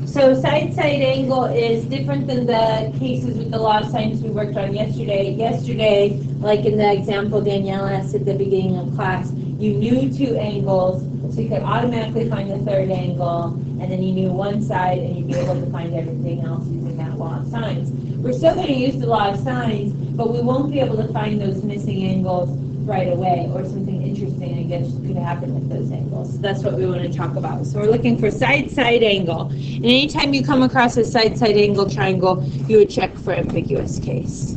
So side-side angle is different than the cases with the law of sines we worked on yesterday. Yesterday, like in the example Danielle asked at the beginning of class, you knew two angles, so you could automatically find the third angle, and then you knew one side, and you'd be able to find everything else using that law of sines. We're still going to use the law of sines, but we won't be able to find those missing angles right away, or something interesting, I guess, could happen with those angles. So that's what we want to talk about. So we're looking for side-side angle. And anytime you come across a side-side angle triangle, you would check for ambiguous case.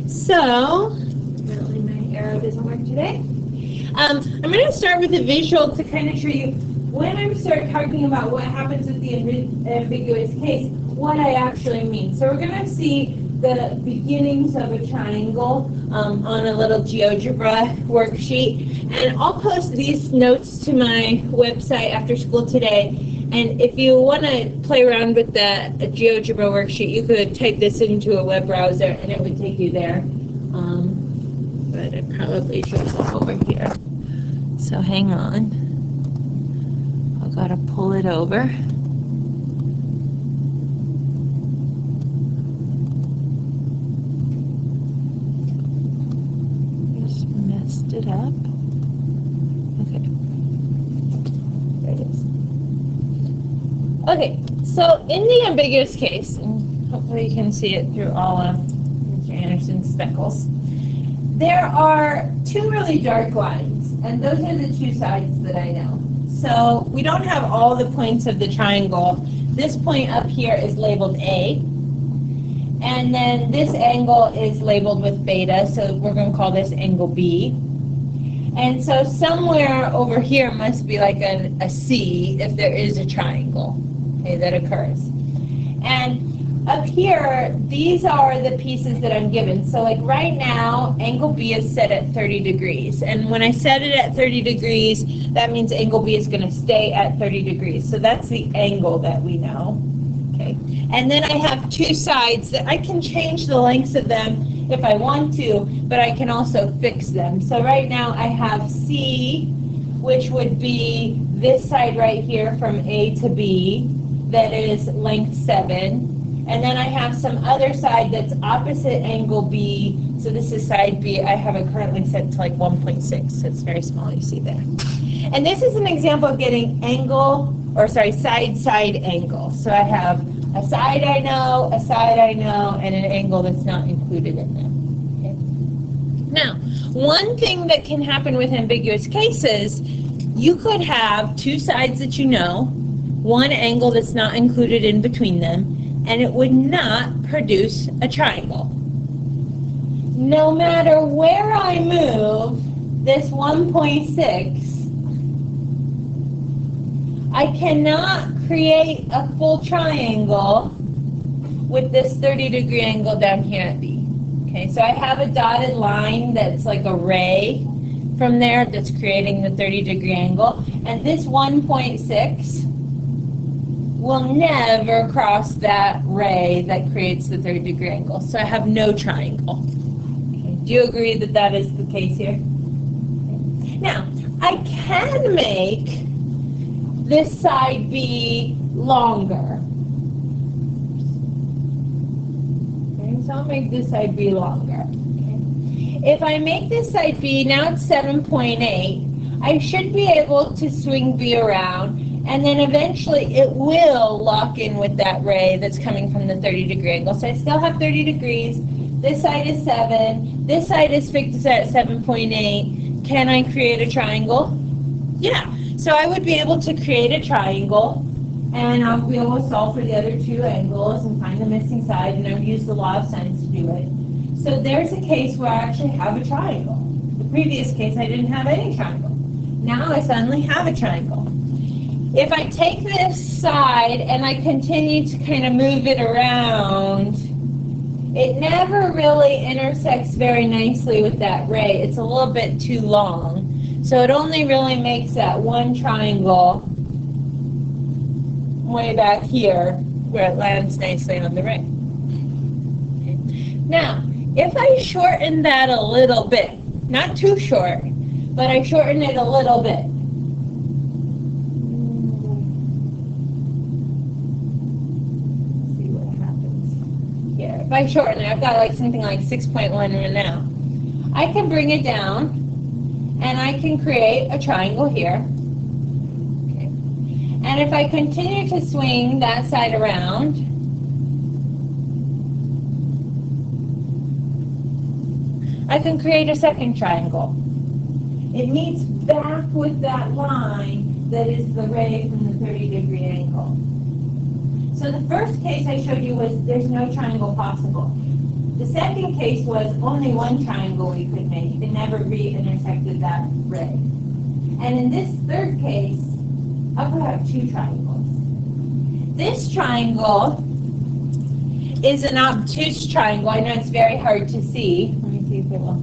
So, apparently my arrow doesn't work today. I'm going to start with a visual to kind of show you when I start talking about what happens with the ambiguous case, what I actually mean. So we're going to see the beginnings of a triangle on a little GeoGebra worksheet. And I'll post these notes to my website after school today. And if you want to play around with the GeoGebra worksheet, you could type this into a web browser and it would take you there. But it probably shows up over here. So hang on. I've got to pull it over. It up. Okay. There it is. Okay, so in the ambiguous case, and hopefully you can see it through all of Mr. Anderson's speckles, there are two really dark lines, and those are the two sides that I know. So we don't have all the points of the triangle. This point up here is labeled A, and then this angle is labeled with beta, so we're going to call this angle B. And so somewhere over here must be like a C if there is a triangle, okay, that occurs. And up here, these are the pieces that I'm given. So like right now, angle B is set at 30 degrees. And when I set it at 30 degrees, that means angle B is going to stay at 30 degrees. So that's the angle that we know. Okay. And then I have two sides that I can change the lengths of them if I want to, but I can also fix them. So right now I have C, which would be this side right here from A to B, that is length 7. And then I have some other side that's opposite angle B. So this is side B. I have it currently set to like 1.6. So it's very small, you see there. And this is an example of getting side-side angle. So I have a side I know, and an angle that's not included in them. Okay. Now, one thing that can happen with ambiguous cases, you could have two sides that you know, one angle that's not included in between them, and it would not produce a triangle. No matter where I move this 1.6, I cannot create a full triangle with this 30-degree angle down here at B. Okay, so I have a dotted line that's like a ray from there that's creating the 30-degree angle, and this 1.6 will never cross that ray that creates the 30-degree angle. So I have no triangle. Okay, do you agree that that is the case here? Okay. Now, I can make this side B longer. Okay, so I'll make this side B longer. Okay. If I make this side B, now it's 7.8, I should be able to swing B around, and then eventually it will lock in with that ray that's coming from the 30-degree angle. So I still have 30 degrees. This side is 7. This side is fixed at 7.8. Can I create a triangle? Yeah. So I would be able to create a triangle, and I'll be able to solve for the other two angles and find the missing side, and I would use the law of sines to do it. So there's a case where I actually have a triangle. The previous case, I didn't have any triangle. Now I suddenly have a triangle. If I take this side and I continue to kind of move it around, it never really intersects very nicely with that ray. It's a little bit too long. So it only really makes that one triangle way back here where it lands nicely on the ray. Okay. Now, if I shorten that a little bit, not too short, but I shorten it a little bit. I shorten it, I've got like something like 6.1 right now. I can bring it down, and I can create a triangle here. Okay. And if I continue to swing that side around, I can create a second triangle. It meets back with that line that is the ray from the 30-degree angle. So the first case I showed you was there's no triangle possible. The second case was only one triangle we could make. It never re-intersected that ray. And in this third case, I could have two triangles. This triangle is an obtuse triangle. I know it's very hard to see. Let me see if it will.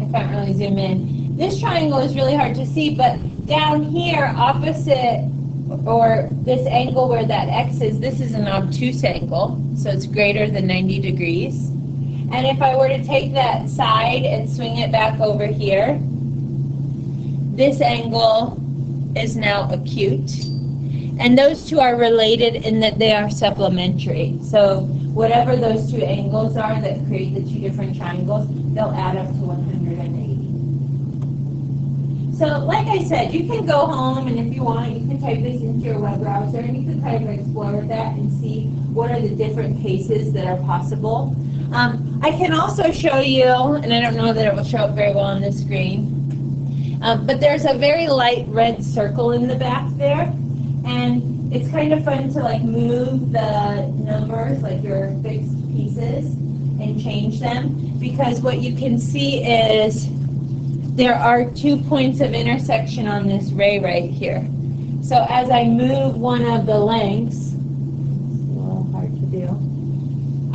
I can't really zoom in. This triangle is really hard to see, but down here, opposite, or this angle where that X is, this is an obtuse angle, so it's greater than 90 degrees. And if I were to take that side and swing it back over here, this angle is now acute. And those two are related in that they are supplementary. So whatever those two angles are that create the two different triangles, they'll add up to 180. So like I said, you can go home, and if you want, you can type this into your web browser, and you can kind of explore that and see what are the different cases that are possible. I can also show you, and I don't know that it will show up very well on the screen, but there's a very light red circle in the back there, and it's kind of fun to like move the numbers, like your fixed pieces, and change them, because what you can see is there are 2 points of intersection on this ray right here. So as I move one of the lengths, it's a little hard to do,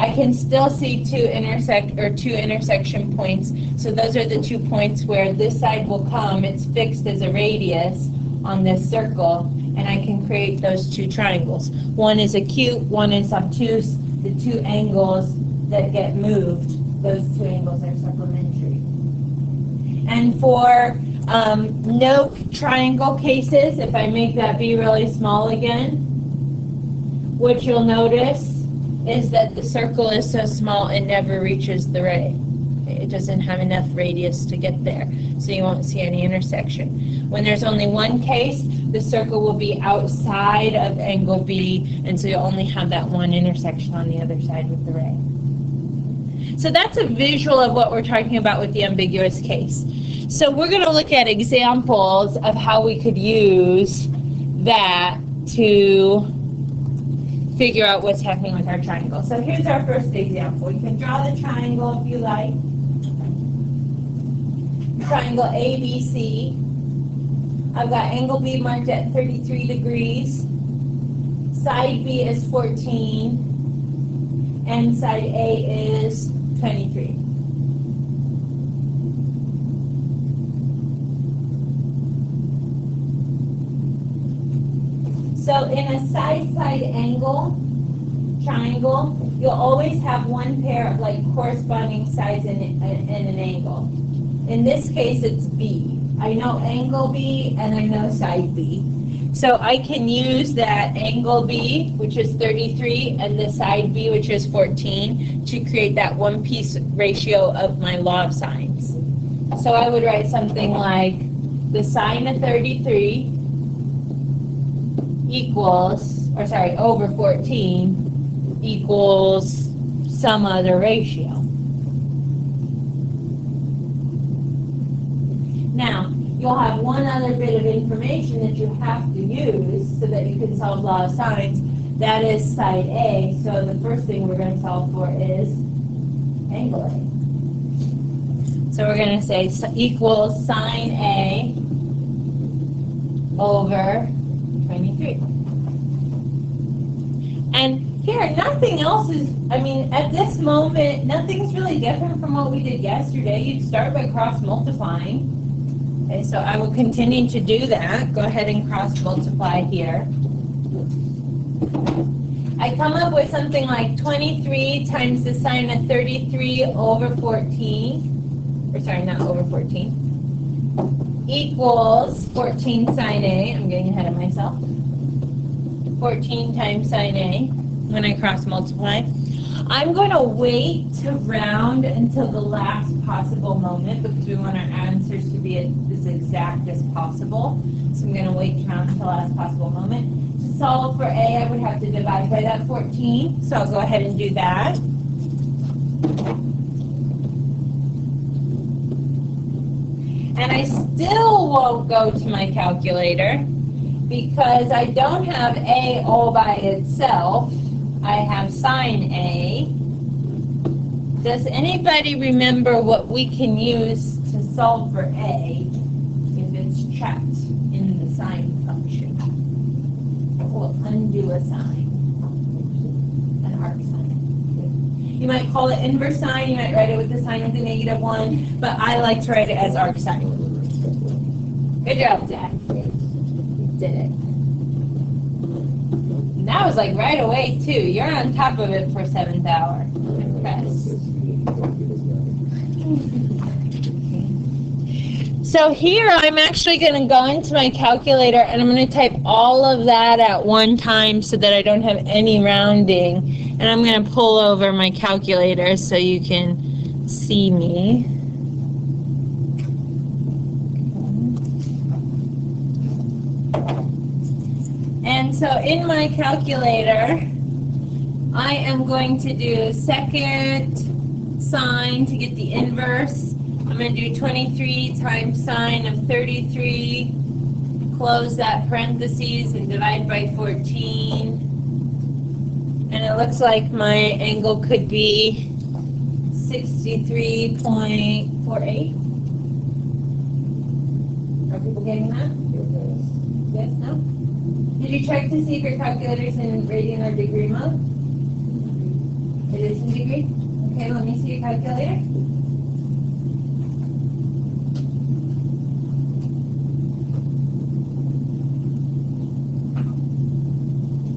I can still see two intersection points. So those are the 2 points where this side will come, it's fixed as a radius on this circle, and I can create those two triangles. One is acute, one is obtuse. The two angles that get moved, those two angles are supplementary. And for no triangle cases, if I make that be really small again, what you'll notice is that the circle is so small it never reaches the ray. It doesn't have enough radius to get there, so you won't see any intersection. When there's only one case, the circle will be outside of angle B, and so you'll only have that one intersection on the other side with the ray. So that's a visual of what we're talking about with the ambiguous case. So we're going to look at examples of how we could use that to figure out what's happening with our triangle. So here's our first example. You can draw the triangle if you like. Triangle ABC. I've got angle B marked at 33 degrees. Side B is 14. And side A is 23. So in a side-side angle triangle, you'll always have one pair of like corresponding sides in an angle. In this case, it's B. I know angle B and I know side B. So I can use that angle B, which is 33, and the side B, which is 14, to create that one-piece ratio of my law of sines. So I would write something like the sine of 33 equals, or sorry, over 14 equals some other ratio. Now, you'll have one other bit of information that you have to use so that you can solve law of sines. That is side A. So the first thing we're going to solve for is angle A. So we're going to say equals sine A over 23. And here, nothing else is, I mean, at this moment, nothing's really different from what we did yesterday. You'd start by cross multiplying. Okay, so I will continue to do that. Go ahead and cross multiply here. I come up with something like 23 times the sine of 33 over 14, or sorry, not over 14, equals 14 sine A. I'm getting ahead of myself. 14 times sine A. when I cross multiply. I'm going to wait to round until the last possible moment because we want our answers to be as exact as possible. So I'm going to wait to round until the last possible moment. To solve for A, I would have to divide by that 14. So I'll go ahead and do that. And I still won't go to my calculator because I don't have A all by itself. I have sine A. Does anybody remember what we can use to solve for A if it's trapped in the sine function? We'll undo a sine, an arc sine. You might call it inverse sine, you might write it with the sign of the -1, but I like to write it as arc sine. Good job, Dad. You did it. And that was like right away, too. You're on top of it for 7th hour. Impressed. So here I'm actually going to go into my calculator and I'm going to type all of that at one time so that I don't have any rounding. And I'm going to pull over my calculator so you can see me. And so in my calculator, I am going to do second sine to get the inverse. I'm going to do 23 times sine of 33, close that parentheses and divide by 14. And it looks like my angle could be 63.48. Are people getting that? Yes, no? Did you check to see if your calculator's in radian or degree mode? It is in degree? Okay, let me see your calculator.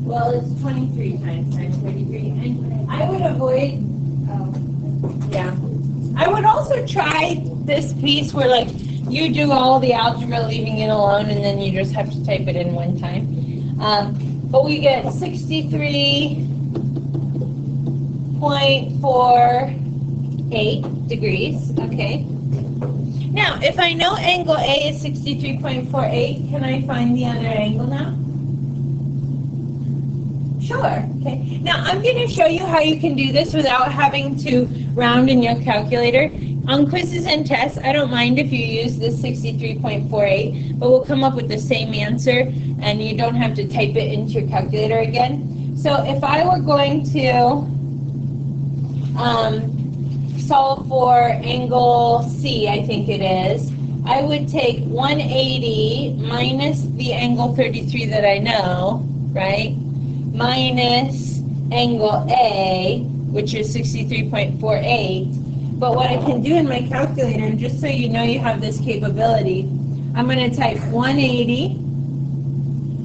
Well, it's 23 times sine 33, and I would avoid, I would also try this piece where, like, you do all the algebra, leaving it alone, and then you just have to type it in one time. But we get 63.48 degrees, okay? Now, if I know angle A is 63.48, can I find the other angle now? Sure. Okay. Now I'm going to show you how you can do this without having to round in your calculator. On quizzes and tests, I don't mind if you use this 63.48, but we'll come up with the same answer, and you don't have to type it into your calculator again. So if I were going to solve for angle C, I think it is, I would take 180 minus the angle 33 that I know, right? Minus angle A, which is 63.48. But what I can do in my calculator, and just so you know you have this capability, I'm going to type 180,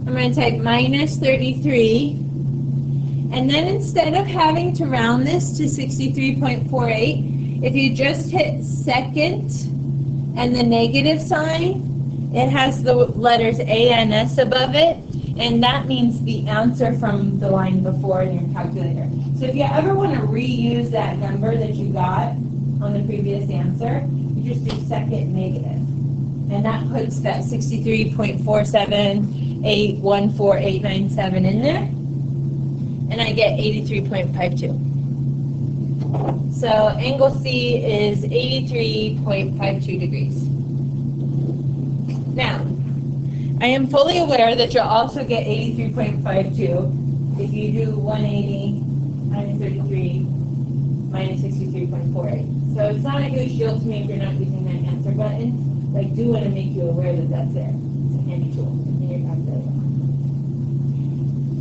I'm going to type minus 33, and then instead of having to round this to 63.48, if you just hit second and the negative sign, it has the letters A and S above it, and that means the answer from the line before in your calculator. So if you ever want to reuse that number that you got on the previous answer, you just do second negative. And that puts that 63.47814,897 in there. And I get 83.52. So angle C is 83.52 degrees. Now, I am fully aware that you'll also get 83.52 if you do 180 minus 33 minus 63.48. So it's not a huge deal to me if you're not using that answer button. I do want to make you aware that that's there. It's a handy tool in your calculator.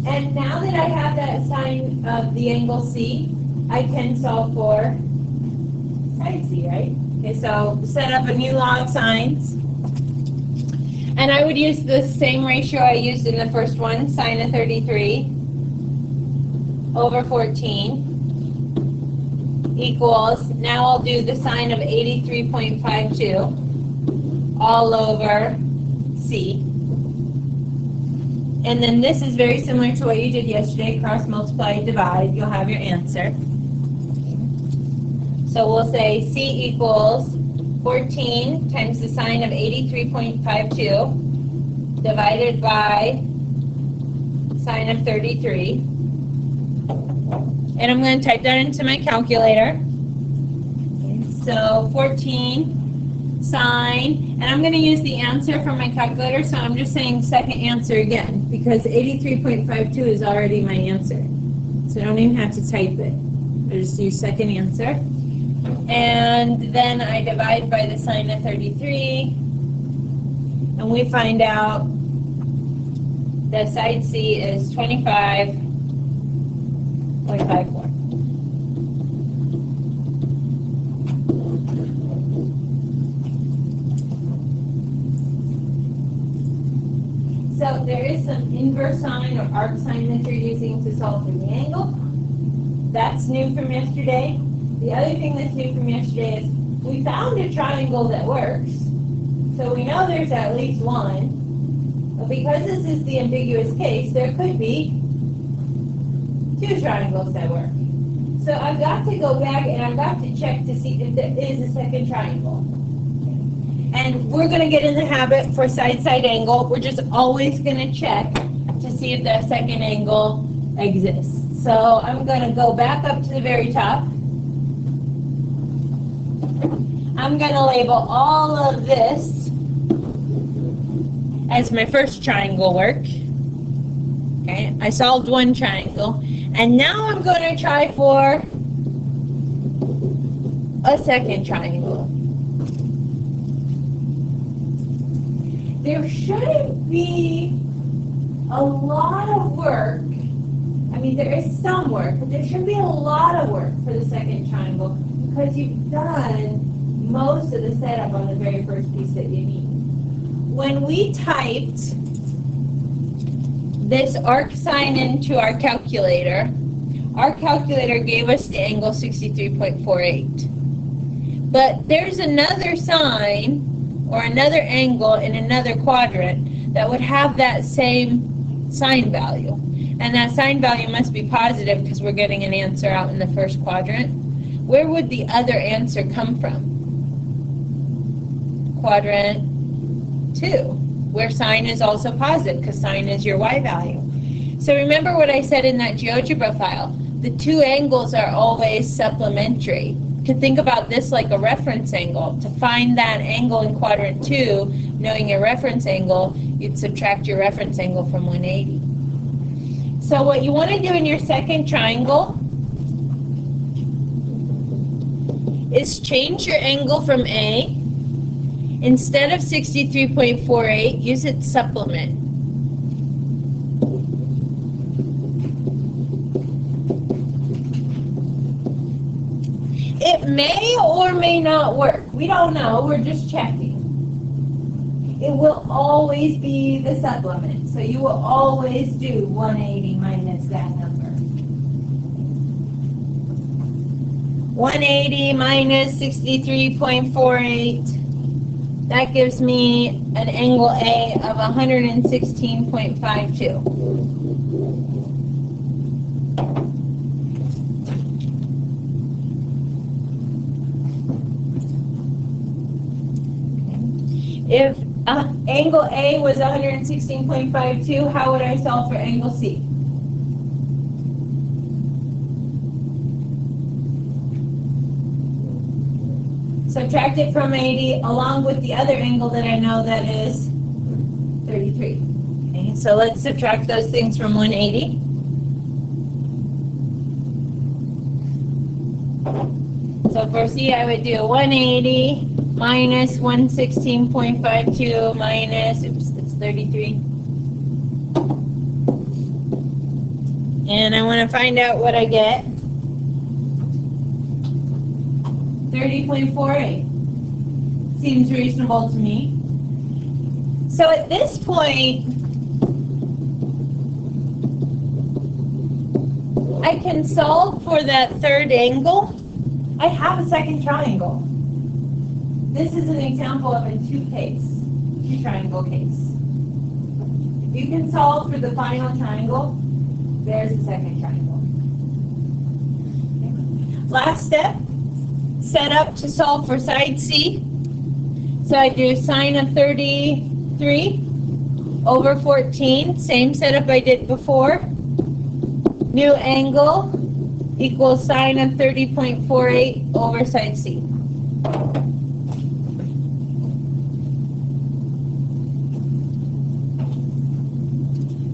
And now that I have that sign of the angle C, I can solve for side C, right? Okay, so set up a new law of sines. And I would use the same ratio I used in the first one, sine of 33 over 14 equals, now I'll do the sine of 83.52 all over C. And then this is very similar to what you did yesterday, cross multiply, divide, you'll have your answer. So we'll say C equals 14 times the sine of 83.52 divided by sine of 33. And I'm going to type that into my calculator. So 14 sine, and I'm going to use the answer from my calculator, so I'm just saying second answer again, because 83.52 is already my answer. So I don't even have to type it. I just use second answer. And then I divide by the sine of 33, and we find out that side C is 25.54. So there is some inverse sine or arc sine that you're using to solve for the angle. That's new from yesterday. The other thing that's new from yesterday is we found a triangle that works. So we know there's at least one. But because this is the ambiguous case, there could be two triangles that work. So I've got to go back and I've got to check to see if there is a second triangle. And we're going to get in the habit for side-side angle. We're just always going to check to see if that second angle exists. So I'm going to go back up to the very top. I'm going to label all of this as my first triangle work. Okay, I solved one triangle. And now I'm going to try for a second triangle. There shouldn't be a lot of work. I mean, there is some work, but there shouldn't be a lot of work for the second triangle because you've done most of the setup on the very first piece that you need. When we typed this arc sine into our calculator gave us the angle 63.48. But there's another sine or another angle in another quadrant that would have that same sine value. And that sine value must be positive because we're getting an answer out in the first quadrant. Where would the other answer come from? Quadrant 2, where sine is also positive because sine is your y value. So remember what I said in that GeoGebra file. The two angles are always supplementary. You can think about this like a reference angle. To find that angle in quadrant 2, knowing your reference angle, you'd subtract your reference angle from 180. So what you want to do in your second triangle is change your angle from A. Instead of 63.48, use its supplement. It may or may not work. We don't know. We're just checking. It will always be the supplement. So you will always do 180 minus that number. 180 minus 63.48. That gives me an angle A of 116.52. If angle A was 116.52, how would I solve for angle C? Subtract it from 80 along with the other angle that I know that is 33. Okay, so let's subtract those things from 180. So for C, I would do 180 minus 116.52 minus, oops, it's 33. And I want to find out what I get. 30.48. Seems reasonable to me. So at this point, I can solve for that third angle. I have a second triangle. This is an example of a two triangle case. You can solve for the final triangle. There's the second triangle. Last step, set up to solve for side C. So I do sine of 33 over 14, same setup I did before. New angle equals sine of 30.48 over side C.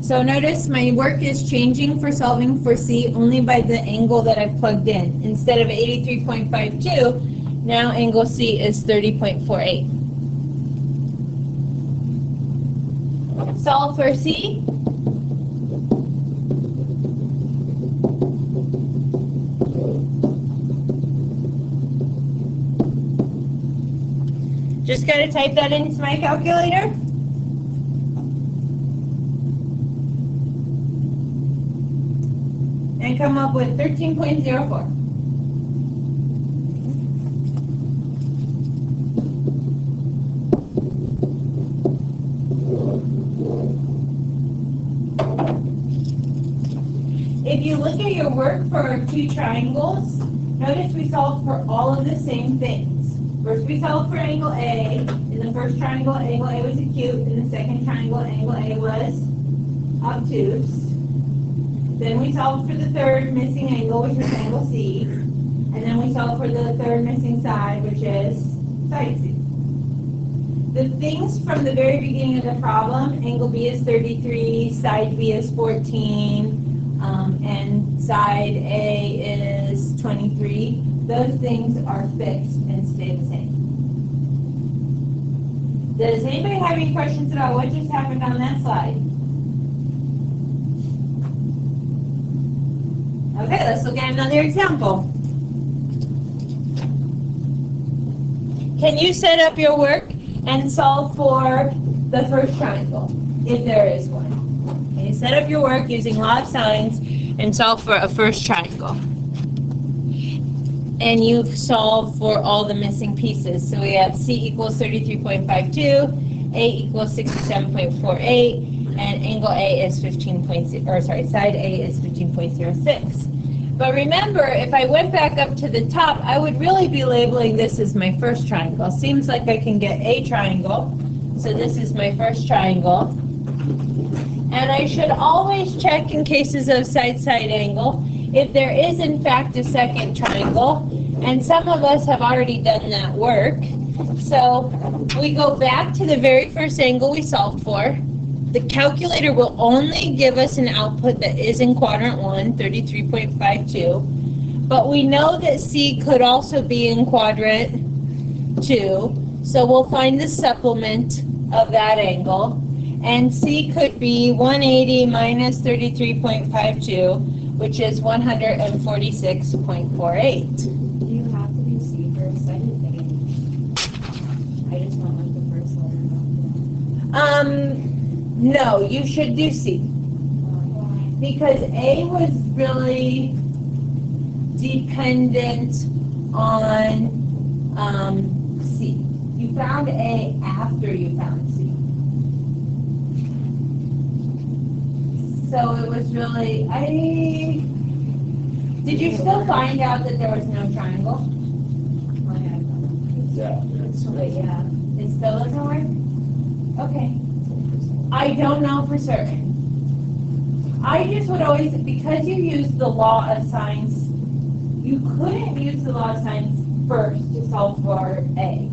So notice my work is changing for solving for C only by the angle that I've plugged in. Instead of 83.52, now angle C is 30.48. Solve for C. Just got to type that into my calculator. And come up with 13.04. If you look at your work for our two triangles, notice we solved for all of the same things. First we solved for angle A. In the first triangle, angle A was acute. In the second triangle, angle A was obtuse. Then we solved for the third missing angle, which is angle C. And then we solved for the third missing side, which is side C. The things from the very beginning of the problem, angle B is 33, side B is 14, and side A is 23. Those things are fixed and stay the same. Does anybody have any questions about what just happened on that slide? Okay, let's look at another example. Can you set up your work and solve for the first triangle, if there is one? Okay, set up your work using law of sines and solve for a first triangle. And you've solved for all the missing pieces. So we have C equals 33.52, A equals 67.48, and angle A is 15.0, or sorry, side A is 15.06. But remember, if I went back up to the top, I would really be labeling this as my first triangle. Seems like I can get a triangle. So this is my first triangle. And I should always check in cases of side-side angle if there is in fact a second triangle. And some of us have already done that work. So we go back to the very first angle we solved for. The calculator will only give us an output that is in quadrant 1, 33.52. But we know that C could also be in quadrant 2. So we'll find the supplement of that angle. And C could be 180 minus 33.52, which is 146.48. Do you have to do C for a second thing? I just want like the first letter. No, you should do C. Because A was really dependent on C. You found A after you found C. So it was really, did you still find out that there was no triangle? Yeah. Yeah. It still doesn't work? Okay. I don't know for certain. I just would always, because you used the law of sines, you couldn't use the law of sines first to solve for A.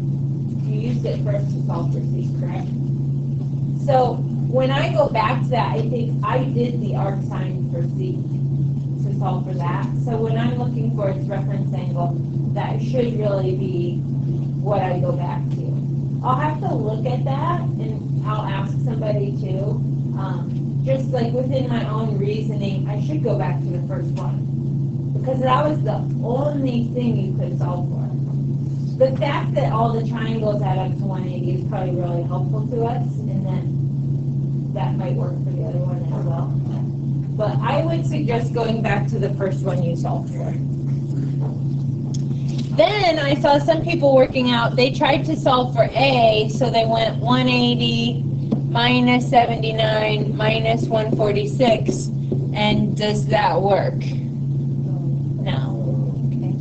You used it first to solve for C, correct? So when I go back to that, I think I did the arc sine for C to solve for that. So when I'm looking for its reference angle, that should really be what I go back to. I'll have to look at that, and I'll ask somebody too. Just like within my own reasoning, I should go back to the first one, because that was the only thing you could solve for. The fact that all the triangles add up to 180 is probably really helpful to us, and then that might work for the other one as well. But I would suggest going back to the first one you solved for. Then I saw some people working out, they tried to solve for A, so they went 180 minus 79 minus 146, and does that work? No. Okay.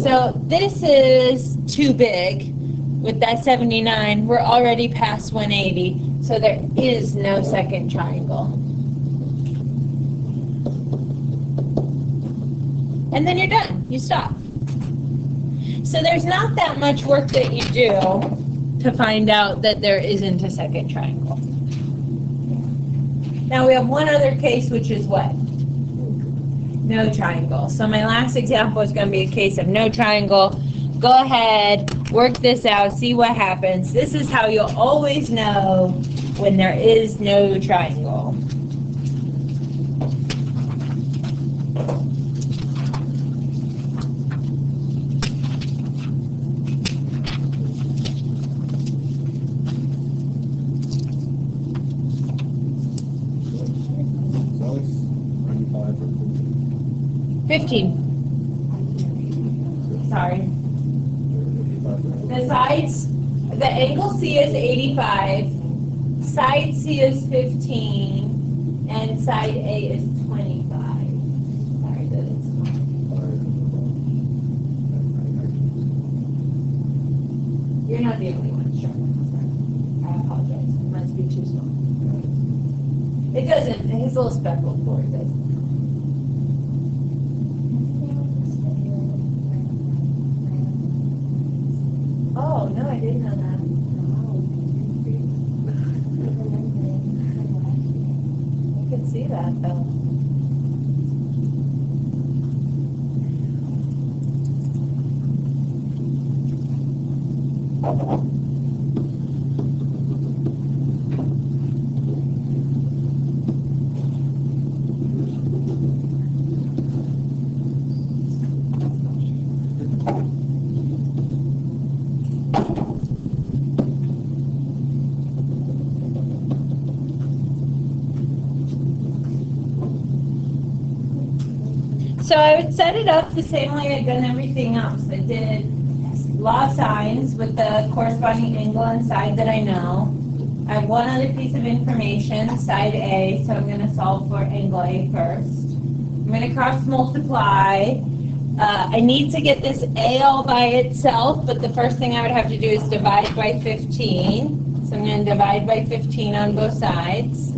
So this is too big. With that 79, we're already past 180, so there is no second triangle. And then you're done. You stop. So there's not that much work that you do to find out that there isn't a second triangle. Now we have one other case, which is what? No triangle. So my last example is going to be a case of no triangle. Go ahead, work this out, see what happens. This is how you'll always know when there is no triangle. Alex, 15. Sorry. The sides, the angle C is 85, side C is 15, and side A is 25. Sorry that it's small. You're not the only one, sure. I apologize. It must be too small. It doesn't, his little speckled board doesn't. Oh, no, I didn't know that. I could see that, though. So I would set it up the same way I'd done everything else. I did law of sines with the corresponding angle and side that I know. I have one other piece of information, side A, so I'm going to solve for angle A first. I'm going to cross multiply. I need to get this A all by itself, but the first thing I would have to do is divide by 15. So I'm going to divide by 15 on both sides.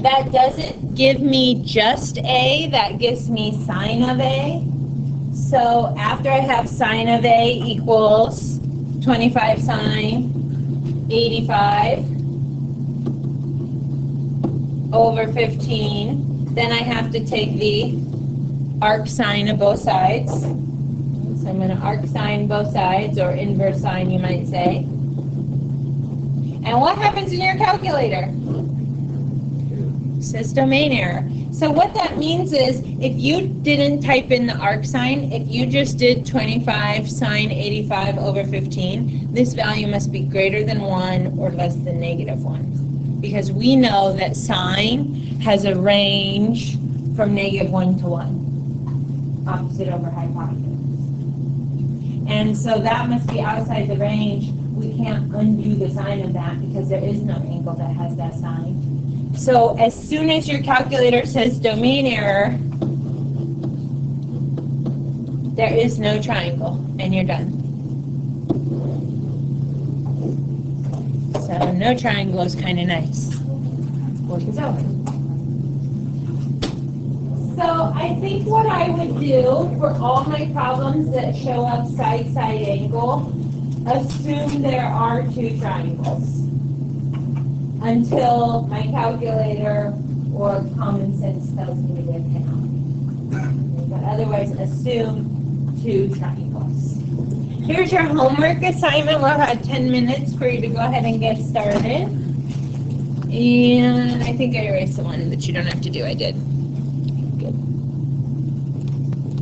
That doesn't give me just A, that gives me sine of A. So after I have sine of A equals 25 sine 85 over 15, then I have to take the arc sine of both sides. So I'm going to arc sine both sides, or inverse sine you might say. And what happens in your calculator? It says domain error. So what that means is, if you didn't type in the arc sine, if you just did 25 sine 85 over 15, this value must be greater than 1 or less than negative 1. Because we know that sine has a range from negative 1 to 1. Opposite over hypotenuse. And so that must be outside the range. We can't undo the sign of that because there is no angle that has that sign. So as soon as your calculator says domain error, there is no triangle, and you're done. So no triangle is kind of nice. Work is over. So I think what I would do for all my problems that show up side-side angle, assume there are two triangles until my calculator or common sense tells me there cannot. But otherwise, assume two triangles. Here's your homework assignment. We'll have 10 minutes for you to go ahead and get started. And I think I erased the one that you don't have to do. I did.